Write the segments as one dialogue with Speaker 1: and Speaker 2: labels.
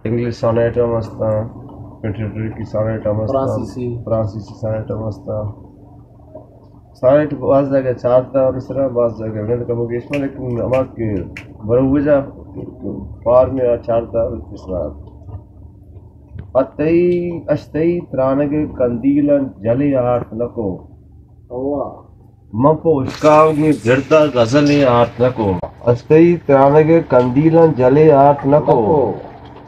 Speaker 1: English sonnet ہم ہستا contributory کی sonnet ہم ہستا فرانسیسی سونیٹ ہم ہستا سونیٹ بعض جگہ چارتا اور اس طرح بعض جگہ میں کم گیش میں لیکن ہمارا کہ بروجہ پار میں چارتا اور اس طرح اتئی اشتئی ترانگ کندیلن جلی آرت نکو مپو اشکاو کی گردا غزل آرت نکو اشتئی ترانگ کندیلن جلی آرت نکو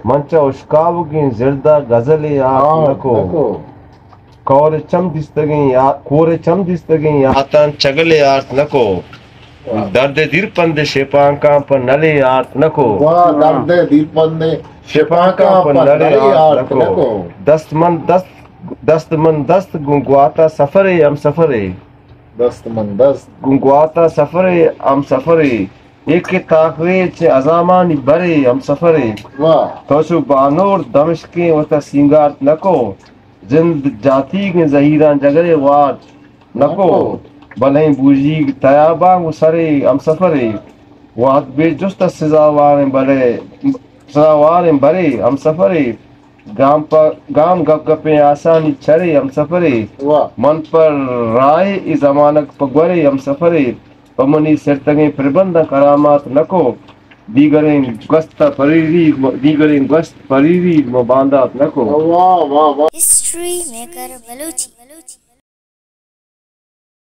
Speaker 1: منچا اشکاو کی زردہ غزل آرت نکو کور چم دستگیں یاتان چگل آرت نکو درد دیر پند شپانکاں پر نلے آرت نکو
Speaker 2: درد دیر پند
Speaker 1: شپانکاں پر نلے آرت نکو دست من دست گنگواتا سفرے ہم سفرے
Speaker 2: دست من دست
Speaker 1: گنگواتا سفرے ہم سفرے ایک تاخرے چھ ازامانی برے ہم سفرے توشو بانور دمشقیں وطا سنگارت نکو زند جاتی کے ظہیران جگرے وات نکو بلہیں بوجی تیابان و سرے ہم سفرے وات بے جست سزاواریں برے ہم سفرے گام گپ گپیں آسانی چھرے ہم سفرے من پر رائے ای زمانک پگورے ہم سفرے پمنی سرتگیں پربندہ کرامات نکو دیگریں گست پریری مباندات نکو
Speaker 3: ہسٹری میکر بلوچی